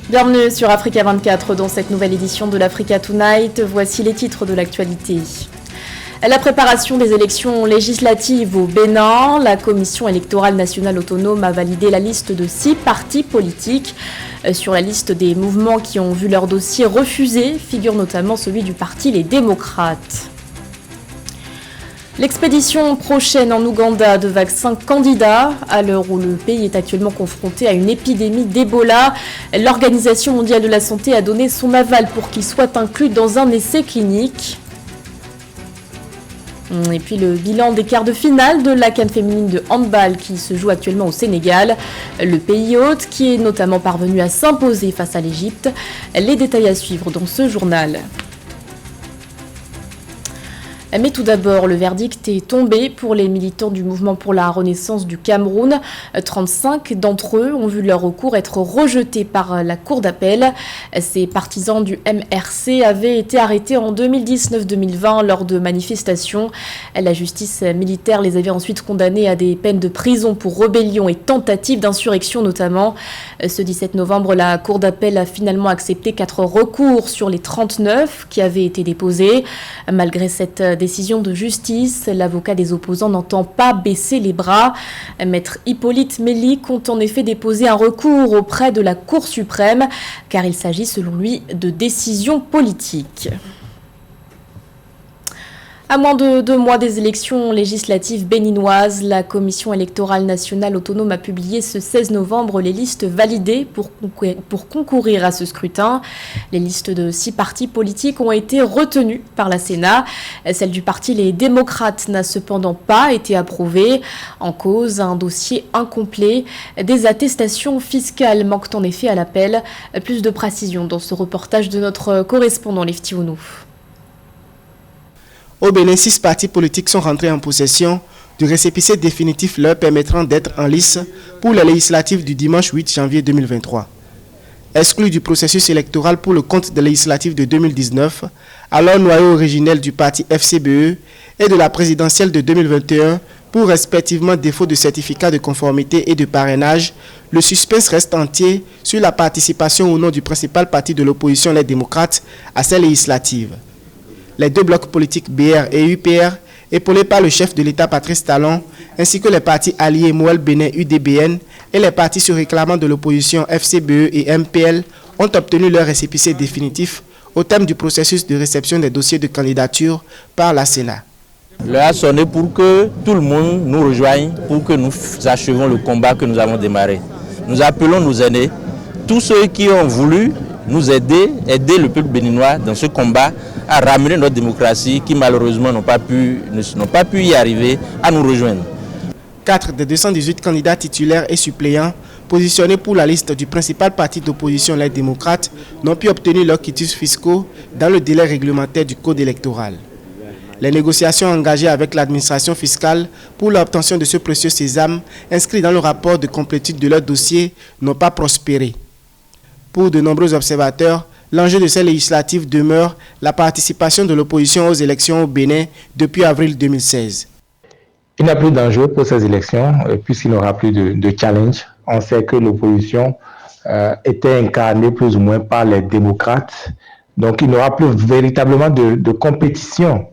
Bienvenue sur Africa 24 dans cette nouvelle édition de l'Africa Tonight. Voici les titres de l'actualité. La préparation des élections législatives au Bénin, la Commission électorale nationale autonome a validé la liste de 6 partis politiques. Sur la liste des mouvements qui ont vu leur dossier refusé figure notamment celui du parti Les Démocrates. L'expédition prochaine en Ouganda de vaccins candidats, à l'heure où le pays est actuellement confronté à une épidémie d'Ebola, l'Organisation mondiale de la santé a donné son aval pour qu'il soit inclus dans un essai clinique. Et puis le bilan des quarts de finale de la CAN féminine de handball qui se joue actuellement au Sénégal. Le pays hôte qui est notamment parvenu à s'imposer face à l'Égypte. Les détails à suivre dans ce journal. Mais tout d'abord, le verdict est tombé pour les militants du mouvement pour la renaissance du Cameroun. 35 d'entre eux ont vu leur recours être rejeté par la cour d'appel. Ces partisans du MRC avaient été arrêtés en 2019-2020 lors de manifestations. La justice militaire les avait ensuite condamnés à des peines de prison pour rébellion et tentative d'insurrection notamment. Ce 17 novembre, la cour d'appel a finalement accepté 4 recours sur les 39 qui avaient été déposés. Malgré cette décision de justice, l'avocat des opposants n'entend pas baisser les bras. Maître Hippolyte Méli compte en effet déposer un recours auprès de la Cour suprême, car il s'agit selon lui de décisions politiques. À moins de 2 mois des élections législatives béninoises, la Commission électorale nationale autonome a publié ce 16 novembre les listes validées pour concourir à ce scrutin. Les listes de 6 partis politiques ont été retenues par la Sénat. Celle du parti Les Démocrates n'a cependant pas été approuvée. En cause, un dossier incomplet. Des attestations fiscales manquent en effet à l'appel. Plus de précisions dans ce reportage de notre correspondant Lefty Ounou. Au Bénin, 6 partis politiques sont rentrés en possession du récépissé définitif leur permettant d'être en lice pour les législatives du dimanche 8 janvier 2023. Exclus du processus électoral pour le compte des législatives de 2019, alors noyau originel du parti FCBE et de la présidentielle de 2021 pour respectivement défaut de certificat de conformité et de parrainage, le suspense reste entier sur la participation ou non du principal parti de l'opposition, les démocrates, à ces législatives. Les 2 blocs politiques BR et UPR, épaulés par le chef de l'État Patrice Talon, ainsi que les partis alliés Moël Bénin UDBN et les partis se réclamant de l'opposition FCBE et MPL, ont obtenu leur récépissé définitif au terme du processus de réception des dossiers de candidature par la Sénat. L'heure a sonné pour que tout le monde nous rejoigne, pour que nous achevons le combat que nous avons démarré. Nous appelons nos aînés, tous ceux qui ont voulu nous aider le peuple béninois dans ce combat à ramener notre démocratie qui malheureusement n'ont pas pu y arriver, à nous rejoindre. 4 des 218 candidats titulaires et suppléants positionnés pour la liste du principal parti d'opposition, les démocrates, n'ont pu obtenir leurs quitus fiscaux dans le délai réglementaire du code électoral. Les négociations engagées avec l'administration fiscale pour l'obtention de ce précieux sésame inscrit dans le rapport de complétude de leur dossier n'ont pas prospéré. Pour de nombreux observateurs, l'enjeu de ces législatives demeure la participation de l'opposition aux élections au Bénin depuis avril 2016. Il n'y a plus d'enjeu pour ces élections puisqu'il n'y aura plus de challenge. On sait que l'opposition était incarnée plus ou moins par les démocrates. Donc il n'y aura plus véritablement de compétition.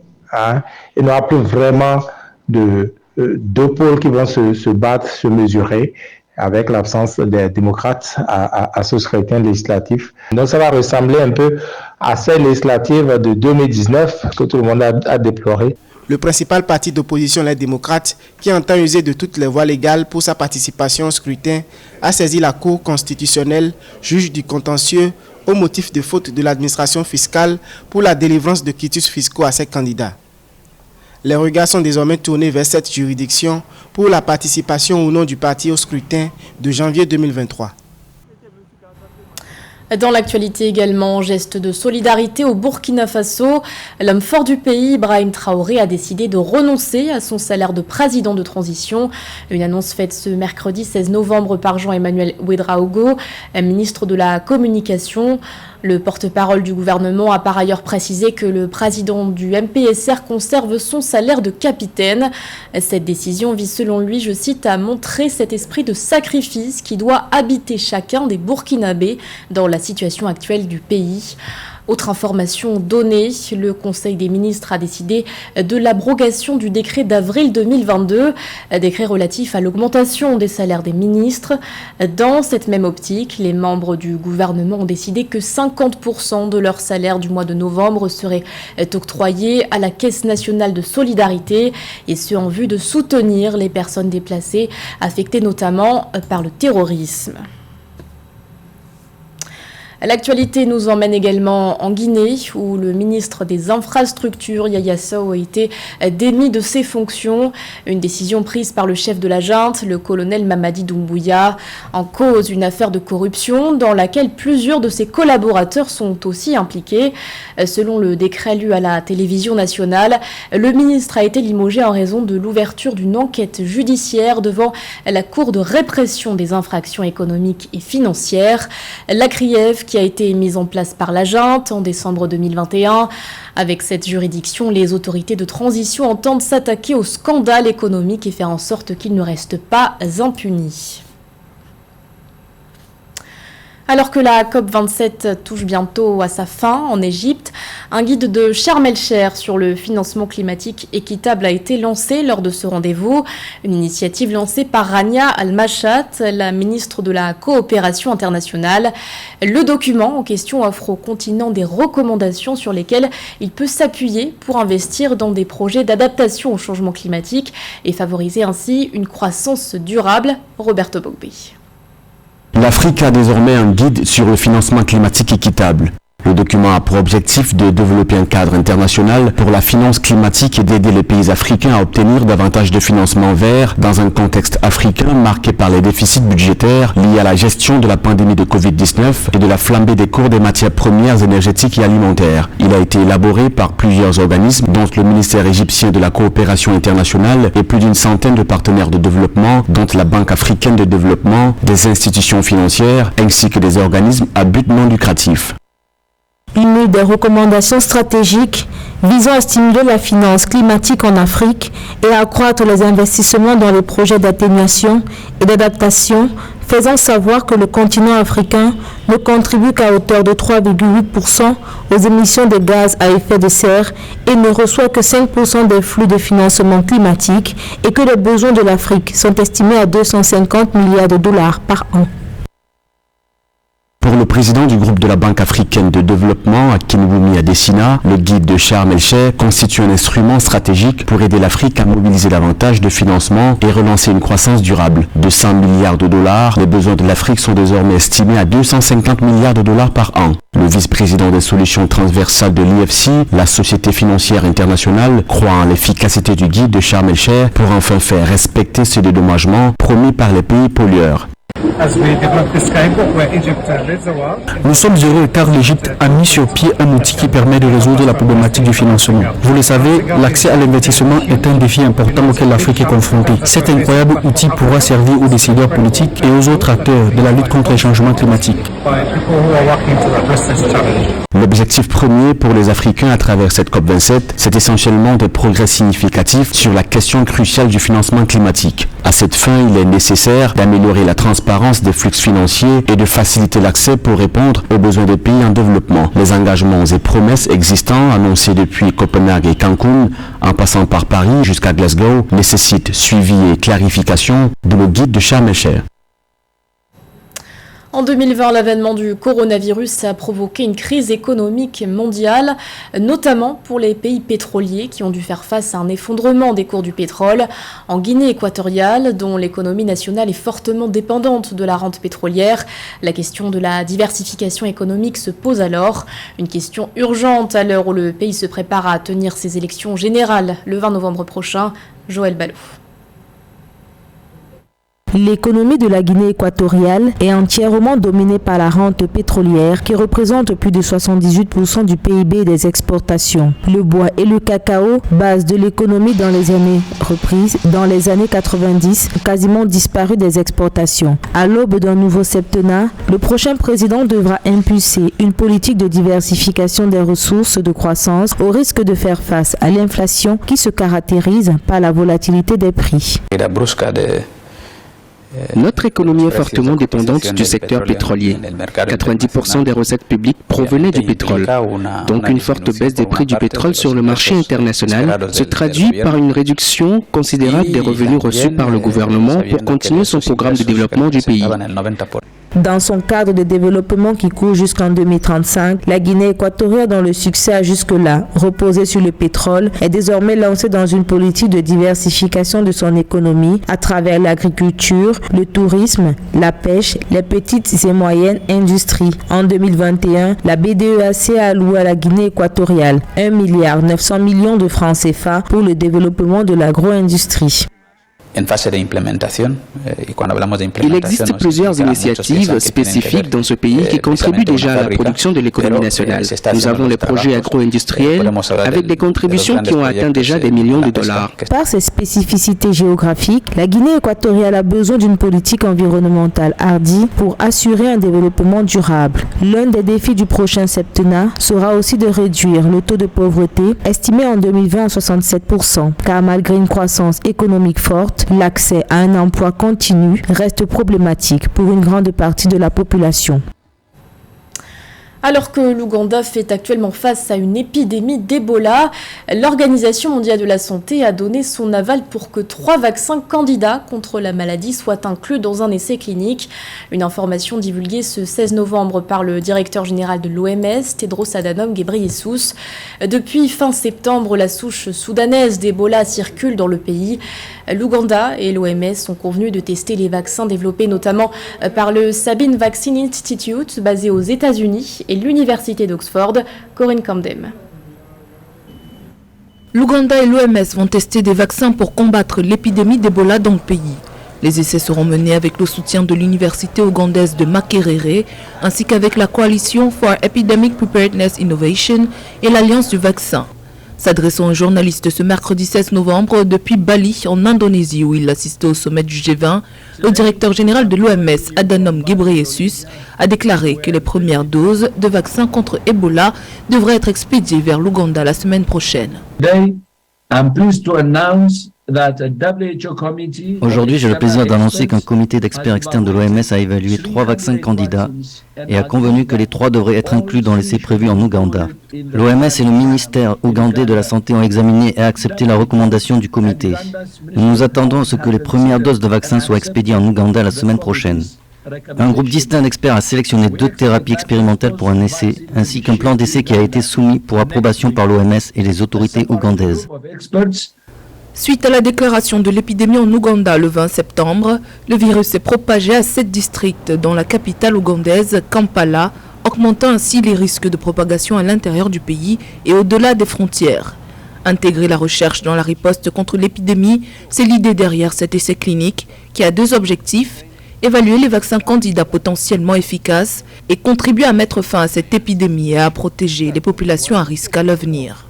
Il n'y aura plus vraiment de 2 pôles qui vont se battre, se mesurer, avec l'absence des démocrates à ce scrutin législatif. Donc ça va ressembler un peu à ces législatives de 2019 que tout le monde a déploré. Le principal parti d'opposition, les démocrates, qui entend user de toutes les voies légales pour sa participation au scrutin, a saisi la Cour constitutionnelle, juge du contentieux, au motif de faute de l'administration fiscale pour la délivrance de quitus fiscaux à ses candidats. Les regards sont désormais tournés vers cette juridiction pour la participation ou non du parti au scrutin de janvier 2023. Dans l'actualité également, geste de solidarité au Burkina Faso. L'homme fort du pays, Ibrahim Traoré, a décidé de renoncer à son salaire de président de transition. Une annonce faite ce mercredi 16 novembre par Jean-Emmanuel Ouedraogo, ministre de la Communication. Le porte-parole du gouvernement a par ailleurs précisé que le président du MPSR conserve son salaire de capitaine. Cette décision vise selon lui, je cite, à montrer cet esprit de sacrifice qui doit habiter chacun des Burkinabés dans la situation actuelle du pays. Autre information donnée, le Conseil des ministres a décidé de l'abrogation du décret d'avril 2022, décret relatif à l'augmentation des salaires des ministres. Dans cette même optique, les membres du gouvernement ont décidé que 50% de leur salaire du mois de novembre serait octroyé à la Caisse nationale de solidarité, et ce en vue de soutenir les personnes déplacées, affectées notamment par le terrorisme. L'actualité nous emmène également en Guinée, où le ministre des Infrastructures, Yaya Sow, a été démis de ses fonctions. Une décision prise par le chef de la junte, le colonel Mamadi Doumbouya, en cause une affaire de corruption dans laquelle plusieurs de ses collaborateurs sont aussi impliqués. Selon le décret lu à la télévision nationale, le ministre a été limogé en raison de l'ouverture d'une enquête judiciaire devant la Cour de répression des infractions économiques et financières. La CRIEF, qui a été mise en place par la junte en décembre 2021. Avec cette juridiction, les autorités de transition entendent s'attaquer au scandale économique et faire en sorte qu'il ne reste pas impuni. Alors que la COP27 touche bientôt à sa fin en Égypte, un guide de Sharm el-Sheikh sur le financement climatique équitable a été lancé lors de ce rendez-vous. Une initiative lancée par Rania Al-Mashat, la ministre de la Coopération internationale. Le document en question offre au continent des recommandations sur lesquelles il peut s'appuyer pour investir dans des projets d'adaptation au changement climatique et favoriser ainsi une croissance durable. Roberto Bogbe. L'Afrique a désormais un guide sur le financement climatique équitable. Le document a pour objectif de développer un cadre international pour la finance climatique et d'aider les pays africains à obtenir davantage de financement vert dans un contexte africain marqué par les déficits budgétaires liés à la gestion de la pandémie de Covid-19 et de la flambée des cours des matières premières énergétiques et alimentaires. Il a été élaboré par plusieurs organismes, dont le ministère égyptien de la Coopération internationale et plus d'une centaine de partenaires de développement, dont la Banque africaine de développement, des institutions financières ainsi que des organismes à but non lucratif. Une des recommandations stratégiques visant à stimuler la finance climatique en Afrique et à accroître les investissements dans les projets d'atténuation et d'adaptation, faisant savoir que le continent africain ne contribue qu'à hauteur de 3,8% aux émissions de gaz à effet de serre et ne reçoit que 5% des flux de financement climatique et que les besoins de l'Afrique sont estimés à 250 milliards de dollars par an. Pour le président du groupe de la Banque africaine de développement, Akinwumi Adesina, le guide de Sharm el-Sheikh constitue un instrument stratégique pour aider l'Afrique à mobiliser davantage de financement et relancer une croissance durable. De 100 milliards de dollars, les besoins de l'Afrique sont désormais estimés à 250 milliards de dollars par an. Le vice-président des solutions transversales de l'IFC, la Société financière internationale, croit en l'efficacité du guide de Sharm el-Sheikh pour enfin faire respecter ce dédommagement promis par les pays pollueurs. Nous sommes heureux car l'Égypte a mis sur pied un outil qui permet de résoudre la problématique du financement. Vous le savez, l'accès à l'investissement est un défi important auquel l'Afrique est confrontée. Cet incroyable outil pourra servir aux décideurs politiques et aux autres acteurs de la lutte contre les changements climatiques. L'objectif premier pour les Africains à travers cette COP27, c'est essentiellement des progrès significatifs sur la question cruciale du financement climatique. À cette fin, il est nécessaire d'améliorer la transparence des flux financiers et de faciliter l'accès pour répondre aux besoins des pays en développement. Les engagements et promesses existants annoncés depuis Copenhague et Cancun, en passant par Paris jusqu'à Glasgow, nécessitent suivi et clarification de le guide de Sharm el-Sheikh. En 2020, l'avènement du coronavirus a provoqué une crise économique mondiale, notamment pour les pays pétroliers qui ont dû faire face à un effondrement des cours du pétrole. En Guinée équatoriale, dont l'économie nationale est fortement dépendante de la rente pétrolière, la question de la diversification économique se pose alors. Une question urgente à l'heure où le pays se prépare à tenir ses élections générales le 20 novembre prochain. Joël Ballot. L'économie de la Guinée équatoriale est entièrement dominée par la rente pétrolière qui représente plus de 78% du PIB et des exportations. Le bois et le cacao, base de l'économie dans les années reprises, dans les années 90, ont quasiment disparu des exportations. À l'aube d'un nouveau septennat, le prochain président devra impulser une politique de diversification des ressources de croissance au risque de faire face à l'inflation qui se caractérise par la volatilité des prix. Notre économie est fortement dépendante du secteur pétrolier. 90% des recettes publiques provenaient du pétrole. Donc une forte baisse des prix du pétrole sur le marché international se traduit par une réduction considérable des revenus reçus par le gouvernement pour continuer son programme de développement du pays. Dans son cadre de développement qui court jusqu'en 2035, la Guinée équatoriale, dont le succès a jusque-là reposé sur le pétrole, est désormais lancée dans une politique de diversification de son économie à travers l'agriculture, le tourisme, la pêche, les petites et moyennes industries. En 2021, la BDEAC a alloué à la Guinée équatoriale 1,9 milliard de francs CFA pour le développement de l'agro-industrie. Il existe plusieurs initiatives spécifiques dans ce pays qui contribuent déjà à la production de l'économie nationale. Nous avons les projets agro-industriels avec des contributions qui ont atteint déjà des millions de dollars. Par ses spécificités géographiques, la Guinée équatoriale a besoin d'une politique environnementale hardie pour assurer un développement durable. L'un des défis du prochain septennat sera aussi de réduire le taux de pauvreté, estimé en 2020 à 67%, car malgré une croissance économique forte, l'accès à un emploi continu reste problématique pour une grande partie de la population. Alors que l'Ouganda fait actuellement face à une épidémie d'Ebola, l'Organisation mondiale de la santé a donné son aval pour que 3 vaccins candidats contre la maladie soient inclus dans un essai clinique. Une information divulguée ce 16 novembre par le directeur général de l'OMS, Tedros Adhanom Ghebreyesus. Depuis fin septembre, la souche soudanaise d'Ebola circule dans le pays. L'Ouganda et l'OMS sont convenus de tester les vaccins développés notamment par le Sabin Vaccine Institute basé aux États-Unis et l'Université d'Oxford. Corinne Camden. L'Ouganda et l'OMS vont tester des vaccins pour combattre l'épidémie d'Ebola dans le pays. Les essais seront menés avec le soutien de l'Université ougandaise de Makerere ainsi qu'avec la Coalition for Epidemic Preparedness Innovation et l'Alliance du vaccin. S'adressant aux journalistes ce mercredi 16 novembre depuis Bali, en Indonésie, où il assistait au sommet du G20, le directeur général de l'OMS, Adhanom Ghebreyesus, a déclaré que les premières doses de vaccins contre Ebola devraient être expédiées vers l'Ouganda la semaine prochaine. Aujourd'hui, j'ai le plaisir d'annoncer qu'un comité d'experts externes de l'OMS a évalué 3 vaccins candidats et a convenu que les 3 devraient être inclus dans l'essai prévu en Ouganda. L'OMS et le ministère ougandais de la Santé ont examiné et accepté la recommandation du comité. Nous nous attendons à ce que les premières doses de vaccins soient expédiées en Ouganda la semaine prochaine. Un groupe distinct d'experts a sélectionné 2 thérapies expérimentales pour un essai, ainsi qu'un plan d'essai qui a été soumis pour approbation par l'OMS et les autorités ougandaises. Suite à la déclaration de l'épidémie en Ouganda le 20 septembre, le virus s'est propagé à 7 districts dans la capitale ougandaise, Kampala, augmentant ainsi les risques de propagation à l'intérieur du pays et au-delà des frontières. Intégrer la recherche dans la riposte contre l'épidémie, c'est l'idée derrière cet essai clinique qui a 2 objectifs: évaluer les vaccins candidats potentiellement efficaces et contribuer à mettre fin à cette épidémie et à protéger les populations à risque à l'avenir.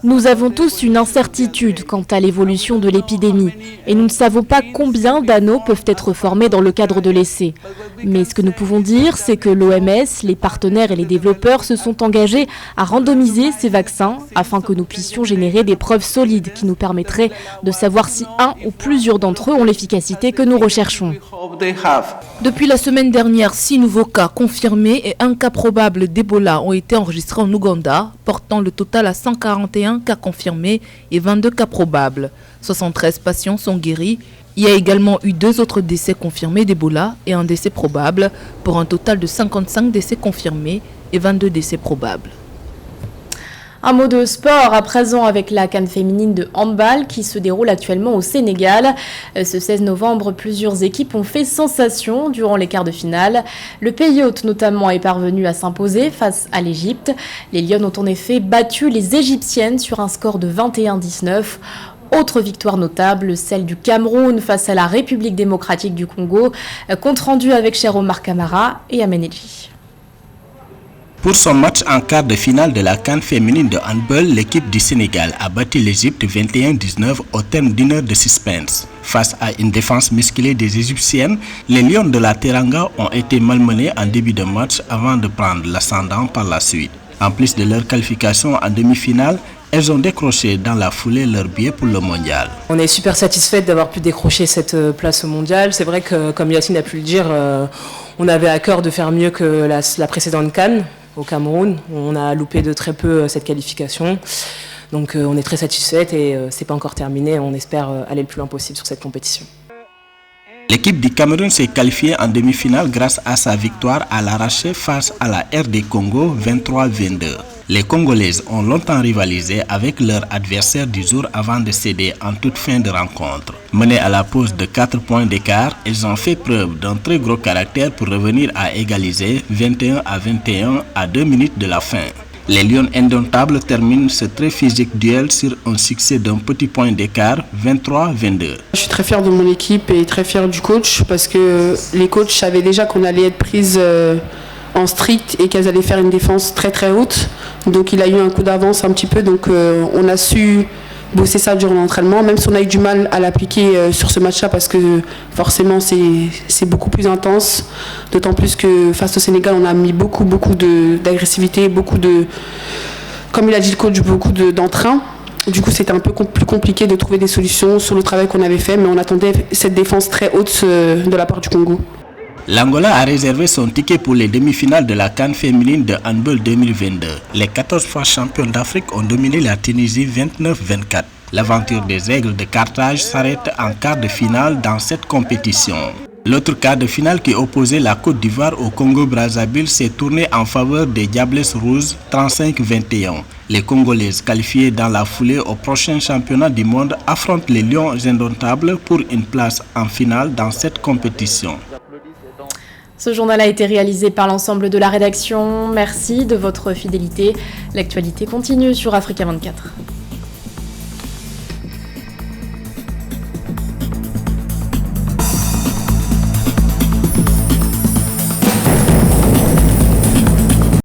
Nous avons tous une incertitude quant à l'évolution de l'épidémie et nous ne savons pas combien d'anneaux peuvent être formés dans le cadre de l'essai. Mais ce que nous pouvons dire, c'est que l'OMS, les partenaires et les développeurs se sont engagés à randomiser ces vaccins afin que nous puissions générer des preuves solides qui nous permettraient de savoir si un ou plusieurs d'entre eux ont l'efficacité que nous recherchons. Depuis la semaine dernière, 6 nouveaux cas confirmés et 1 cas probable d'Ebola ont été enregistrés en Ouganda, portant le total à 141 cas confirmés et 22 cas probables. 73 patients sont guéris. Il y a également eu 2 autres décès confirmés d'Ebola et un décès probable, pour un total de 55 décès confirmés et 22 décès probables. Un mot de sport à présent avec la CAN féminine de handball qui se déroule actuellement au Sénégal. Ce 16 novembre, plusieurs équipes ont fait sensation durant les quarts de finale. Le pays hôte notamment est parvenu à s'imposer face à l'Égypte. Les Lions ont en effet battu les Égyptiennes sur un score de 21-19. Autre victoire notable, celle du Cameroun face à la République démocratique du Congo, compte rendu avec cher Omar Kamara et Ameneji. Pour son match en quart de finale de la CAN féminine de handball, l'équipe du Sénégal a battu l'Égypte 21-19 au terme d'une heure de suspense. Face à une défense musclée des Égyptiennes, les Lions de la Teranga ont été malmenés en début de match avant de prendre l'ascendant par la suite. En plus de leur qualification en demi-finale, elles ont décroché dans la foulée leur billet pour le mondial. On est super satisfaites d'avoir pu décrocher cette place au mondial. C'est vrai que, comme Yacine a pu le dire, on avait à cœur de faire mieux que la précédente CAN au Cameroun. On a loupé de très peu cette qualification. Donc on est très satisfaites et c'est pas encore terminé. On espère aller le plus loin possible sur cette compétition. L'équipe du Cameroun s'est qualifiée en demi-finale grâce à sa victoire à l'arraché face à la RD Congo 23-22. Les Congolaises ont longtemps rivalisé avec leur adversaire du jour avant de céder en toute fin de rencontre. Menées à la pause de 4 points d'écart, elles ont fait preuve d'un très gros caractère pour revenir à égaliser 21-21 à 2 minutes de la fin. Les Lions indomptables terminent ce très physique duel sur un succès d'un petit point d'écart, 23-22. Je suis très fière de mon équipe et très fière du coach parce que les coachs savaient déjà qu'on allait être prises en strict et qu'elles allaient faire une défense très très haute. Donc il a eu un coup d'avance un petit peu, donc on a su bosser ça durant l'entraînement, même si on a eu du mal à l'appliquer sur ce match-là parce que forcément c'est beaucoup plus intense, d'autant plus que face au Sénégal on a mis beaucoup d'agressivité, comme il a dit le coach, beaucoup d'entrain. Du coup c'était un peu plus compliqué de trouver des solutions sur le travail qu'on avait fait, mais on attendait cette défense très haute de la part du Congo. L'Angola a réservé son ticket pour les demi-finales de la CAN féminine de handball 2022. Les 14 fois champions d'Afrique ont dominé la Tunisie 29-24. L'aventure des Aigles de Carthage s'arrête en quart de finale dans cette compétition. L'autre quart de finale qui opposait la Côte d'Ivoire au Congo-Brazzaville s'est tourné en faveur des Diablesses Rouges 35-21. Les Congolaises qualifiées dans la foulée au prochain championnat du monde affrontent les Lions indomptables pour une place en finale dans cette compétition. Ce journal a été réalisé par l'ensemble de la rédaction. Merci de votre fidélité. L'actualité continue sur Africa 24.